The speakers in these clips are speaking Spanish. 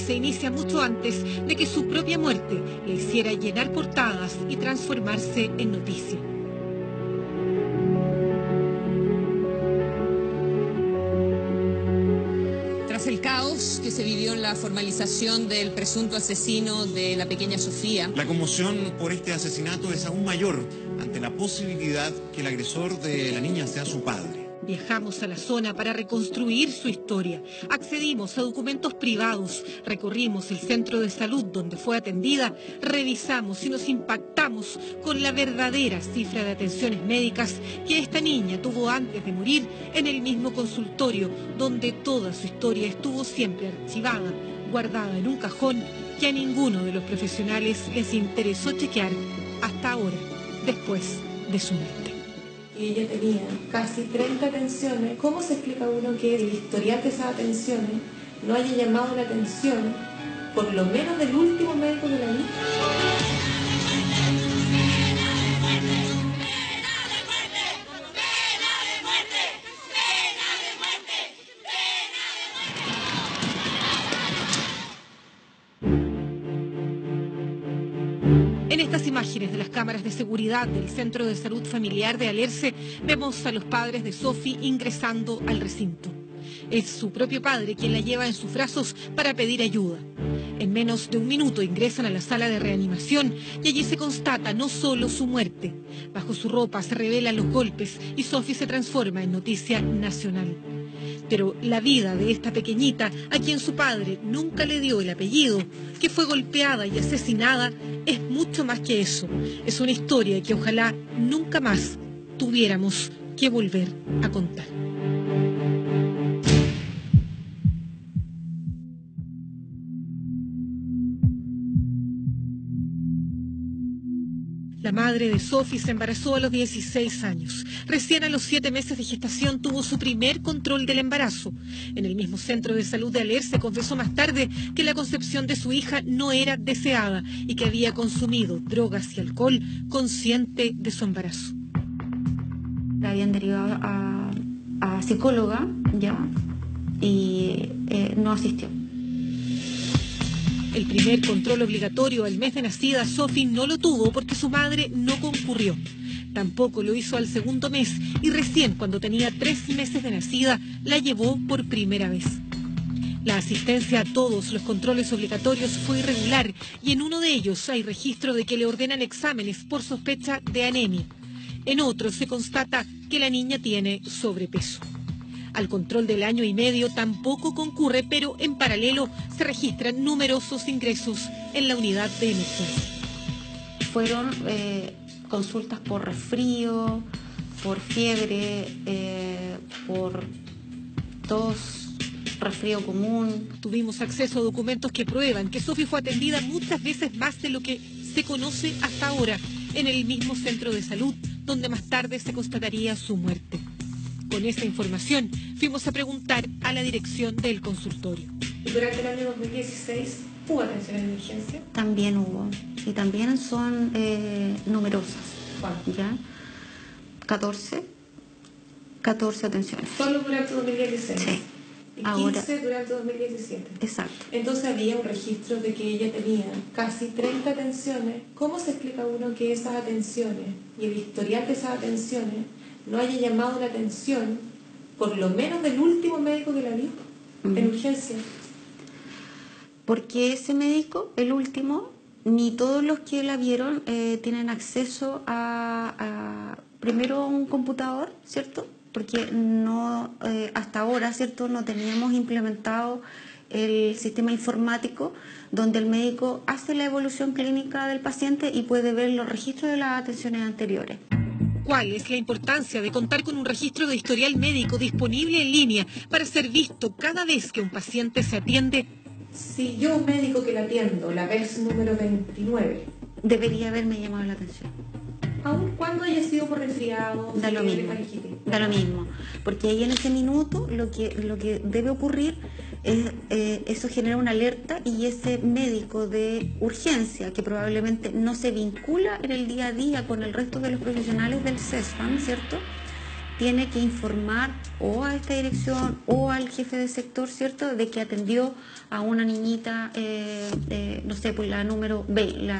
se inicia mucho antes de que su propia muerte le hiciera llenar portadas y transformarse en noticia. Tras el caos que se vivió en la formalización del presunto asesino de la pequeña Sofía, la conmoción por este asesinato es aún mayor ante la posibilidad que el agresor de la niña sea su padre. Viajamos a la zona para reconstruir su historia. Accedimos a documentos privados, recorrimos el centro de salud donde fue atendida, revisamos y nos impactamos con la verdadera cifra de atenciones médicas que esta niña tuvo antes de morir en el mismo consultorio, donde toda su historia estuvo siempre archivada, guardada en un cajón que a ninguno de los profesionales les interesó chequear hasta ahora, después de su muerte. Ella tenía casi 30 atenciones. ¿Cómo se explica uno que el historial de esas atenciones no haya llamado la atención, por lo menos del último médico de la lista? En estas imágenes de las cámaras de seguridad del Centro de Salud Familiar de Alerce, vemos a los padres de Sofi ingresando al recinto. Es su propio padre quien la lleva en sus brazos para pedir ayuda. En menos de un minuto ingresan a la sala de reanimación y allí se constata no solo su muerte. Bajo su ropa se revelan los golpes y Sofi se transforma en noticia nacional. Pero la vida de esta pequeñita, a quien su padre nunca le dio el apellido, que fue golpeada y asesinada, es mucho más que eso. Es una historia que ojalá nunca más tuviéramos que volver a contar. La madre de Sofi se embarazó a los 16 años. Recién a los 7 meses de gestación tuvo su primer control del embarazo. En el mismo centro de salud de Alerce confesó más tarde que la concepción de su hija no era deseada y que había consumido drogas y alcohol consciente de su embarazo. La habían derivado a psicóloga ya y no asistió. El primer control obligatorio al mes de nacida, Sofi no lo tuvo porque su madre no concurrió. Tampoco lo hizo al segundo mes y recién cuando tenía 3 meses de nacida la llevó por primera vez. La asistencia a todos los controles obligatorios fue irregular y en uno de ellos hay registro de que le ordenan exámenes por sospecha de anemia. En otro se constata que la niña tiene sobrepeso. Al control del año y medio tampoco concurre, pero en paralelo se registran numerosos ingresos en la unidad de emergencia. Fueron consultas por resfrío, por fiebre, por tos, resfrío común. Tuvimos acceso a documentos que prueban que Sofi fue atendida muchas veces más de lo que se conoce hasta ahora en el mismo centro de salud, donde más tarde se constataría su muerte. Con esa información fuimos a preguntar a la dirección del consultorio. Durante el año 2016, ¿hubo atención en emergencia? También hubo, y también son numerosas. ¿Cuánto? ¿Ya? 14 atenciones. ¿Solo durante 2016? Sí. Y 15 ahora durante 2017. Exacto. Entonces había un registro de que ella tenía casi 30 atenciones. ¿Cómo se explica uno que esas atenciones y el historial de esas atenciones no haya llamado la atención, por lo menos del último médico que la vio en urgencia? Porque ese médico, el último, ni todos los que la vieron tienen acceso a primero un computador, ¿cierto? Porque no hasta ahora, ¿cierto?, no teníamos implementado el sistema informático donde el médico hace la evolución clínica del paciente y puede ver los registros de las atenciones anteriores. ¿Cuál es la importancia de contar con un registro de historial médico disponible en línea para ser visto cada vez que un paciente se atiende? Si yo, un médico que la atiendo, la vez número 29, debería haberme llamado la atención. Aun cuando haya sido por resfriado, da lo mismo, da lo mismo, porque ahí en ese minuto lo que debe ocurrir es eso genera una alerta y ese médico de urgencia que probablemente no se vincula en el día a día con el resto de los profesionales del CESFAM, ¿cierto? tiene que informar o a esta dirección o al jefe de sector, ¿cierto?, de que atendió a una niñita, no sé, pues la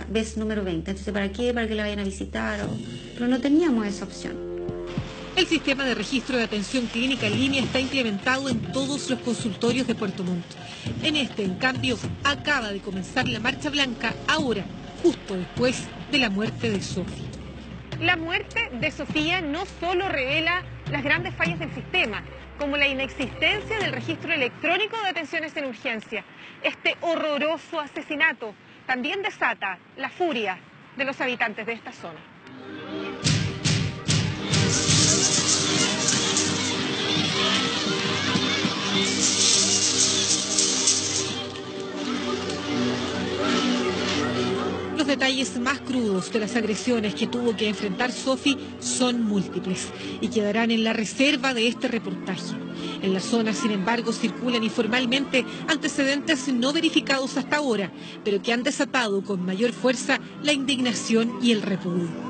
vez número 20. Entonces, ¿para qué? Para que la vayan a visitar. Pero no teníamos esa opción. El sistema de registro de atención clínica en línea está implementado en todos los consultorios de Puerto Montt. En este, en cambio, acaba de comenzar la marcha blanca ahora, justo después de la muerte de Sofía. La muerte de Sofía no solo revela las grandes fallas del sistema, como la inexistencia del registro electrónico de atenciones en urgencia. Este horroroso asesinato también desata la furia de los habitantes de esta zona. Los detalles más crudos de las agresiones que tuvo que enfrentar Sofi son múltiples y quedarán en la reserva de este reportaje. En la zona, sin embargo, circulan informalmente antecedentes no verificados hasta ahora, pero que han desatado con mayor fuerza la indignación y el repudio.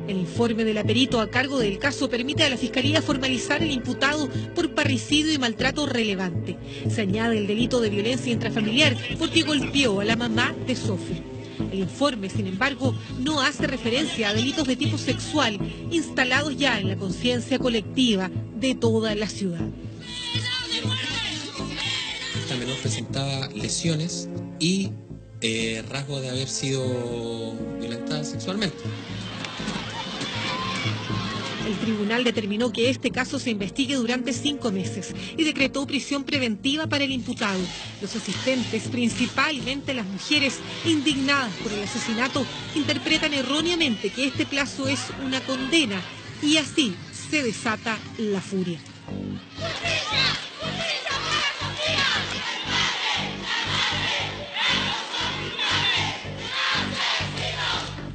El informe del perito a cargo del caso permite a la Fiscalía formalizar el imputado por parricidio y maltrato relevante. Se añade el delito de violencia intrafamiliar porque golpeó a la mamá de Sofía. El informe, sin embargo, no hace referencia a delitos de tipo sexual instalados ya en la conciencia colectiva de toda la ciudad. Esta menor presentaba lesiones y rasgos de haber sido violentada sexualmente. El tribunal determinó que este caso se investigue durante 5 meses y decretó prisión preventiva para el imputado. Los asistentes, principalmente las mujeres indignadas por el asesinato, interpretan erróneamente que este plazo es una condena y así se desata la furia.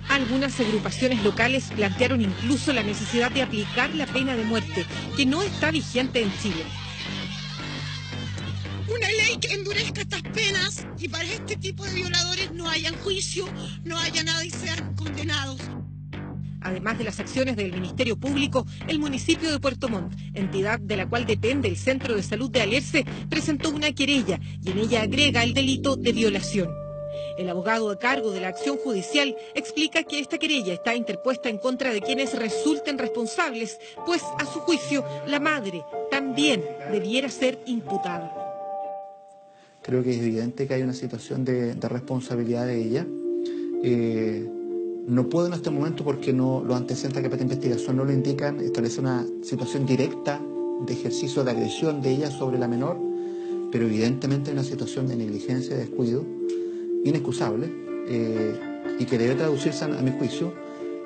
Algunas agrupaciones locales plantearon incluso la necesidad de aplicar la pena de muerte, que no está vigente en Chile. Una ley que endurezca estas penas y para este tipo de violadores no hayan juicio, no haya nada y sean condenados. Además de las acciones del Ministerio Público, el municipio de Puerto Montt, entidad de la cual depende el Centro de Salud de Alerce, presentó una querella y en ella agrega el delito de violación. El abogado a cargo de la acción judicial explica que esta querella está interpuesta en contra de quienes resulten responsables, pues a su juicio la madre también debiera ser imputada. Creo que es evidente que hay una situación de responsabilidad de ella. No puedo en este momento, porque los antecedentes que para esta investigación no lo indican, establecer una situación directa de ejercicio de agresión de ella sobre la menor, pero evidentemente hay una situación de negligencia y descuido inexcusable y que debe traducirse, a mi juicio,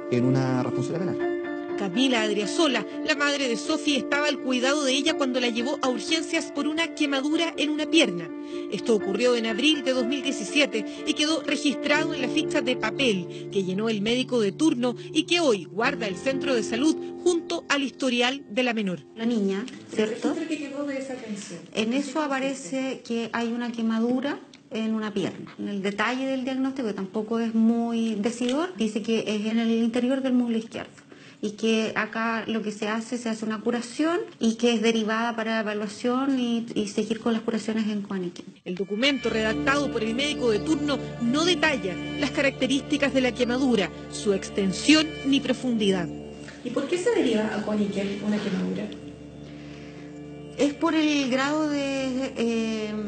en una responsabilidad penal. Camila Adriasola, la madre de Sofía, estaba al cuidado de ella cuando la llevó a urgencias por una quemadura en una pierna. Esto ocurrió en abril de 2017 y quedó registrado en la ficha de papel que llenó el médico de turno y que hoy guarda el centro de salud junto al historial de la menor. La niña, ¿cierto? ¿El registro que quedó de esa atención? En eso aparece que hay una quemadura en una pierna. En el detalle del diagnóstico, que tampoco es muy decidor, dice que es en el interior del muslo izquierdo y que acá lo que se hace una curación y que es derivada para evaluación y seguir con las curaciones en Coaniquén. El documento redactado por el médico de turno no detalla las características de la quemadura, su extensión ni profundidad. ¿Y por qué se deriva a Coaniquén una quemadura? Es por el grado de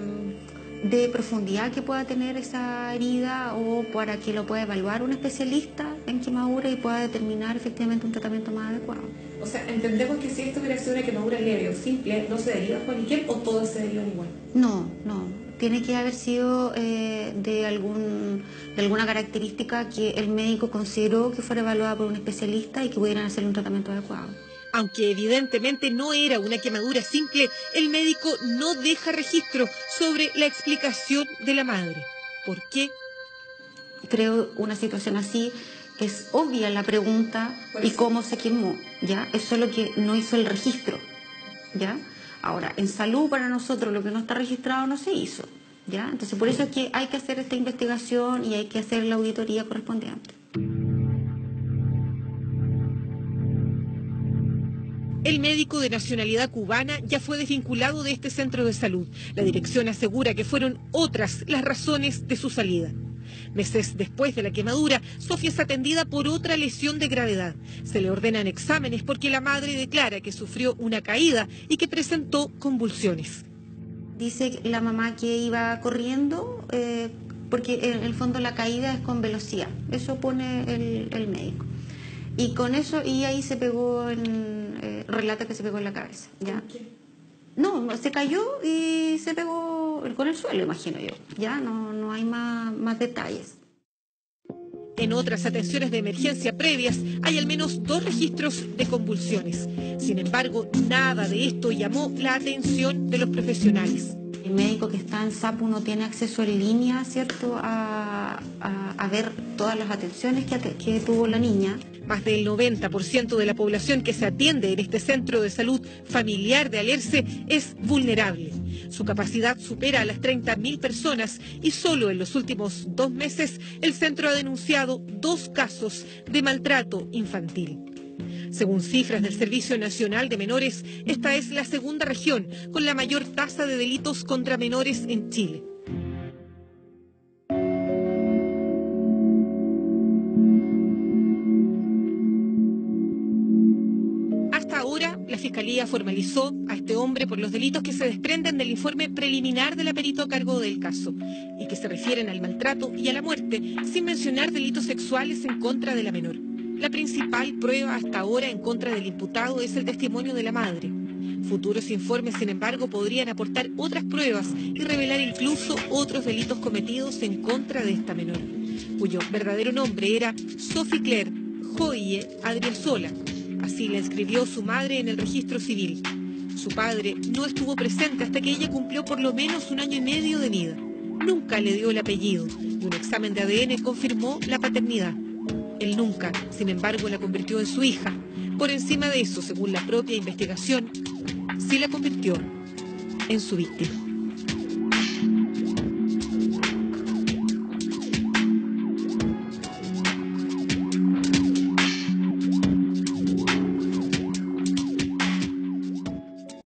profundidad que pueda tener esa herida o para que lo pueda evaluar un especialista en quemadura y pueda determinar efectivamente un tratamiento más adecuado. O sea, entendemos que si esto hubiera sido una quemadura leve o simple, ¿no se deriva a Coaniquén o todas se derivan igual? No. Tiene que haber sido de alguna característica que el médico consideró que fuera evaluada por un especialista y que pudieran hacerle un tratamiento adecuado. Aunque evidentemente no era una quemadura simple, el médico no deja registro sobre la explicación de la madre. ¿Por qué? Creo una situación así es obvia la pregunta y cómo se quemó, ¿ya? Eso es lo que no hizo el registro, ¿ya? Ahora, en salud para nosotros lo que no está registrado no se hizo. ¿ya? Entonces, por eso es que hay que hacer esta investigación y hay que hacer la auditoría correspondiente. El médico de nacionalidad cubana ya fue desvinculado de este centro de salud. La dirección asegura que fueron otras las razones de su salida. Meses después de la quemadura, Sofía es atendida por otra lesión de gravedad. Se le ordenan exámenes porque la madre declara que sufrió una caída y que presentó convulsiones. Dice la mamá que iba corriendo porque en el fondo la caída es con velocidad. Eso pone el médico. Y con eso, y ahí se pegó, relata que se pegó en la cabeza. ¿Ya? No, se cayó y se pegó con el suelo, imagino yo. Ya no hay más detalles. En otras atenciones de emergencia previas hay al menos 2 registros de convulsiones. Sin embargo, nada de esto llamó la atención de los profesionales. El médico que está en SAPU no tiene acceso en línea, ¿cierto?, a ver todas las atenciones que tuvo la niña. Más del 90% de la población que se atiende en este centro de salud familiar de Alerce es vulnerable. Su capacidad supera a las 30.000 personas y solo en los últimos 2 meses el centro ha denunciado 2 casos de maltrato infantil. Según cifras del Servicio Nacional de Menores, esta es la segunda región con la mayor tasa de delitos contra menores en Chile. Hasta ahora, la Fiscalía formalizó a este hombre por los delitos que se desprenden del informe preliminar de la perito a cargo del caso y que se refieren al maltrato y a la muerte, sin mencionar delitos sexuales en contra de la menor. La principal prueba hasta ahora en contra del imputado es el testimonio de la madre. Futuros informes, sin embargo, podrían aportar otras pruebas y revelar incluso otros delitos cometidos en contra de esta menor, cuyo verdadero nombre era Sophie Claire Joye Adriezola. Así la inscribió su madre en el registro civil. Su padre no estuvo presente hasta que ella cumplió por lo menos 1 año y medio de vida. Nunca le dio el apellido y un examen de ADN confirmó la paternidad. Él nunca, sin embargo, la convirtió en su hija. Por encima de eso, según la propia investigación, sí la convirtió en su víctima.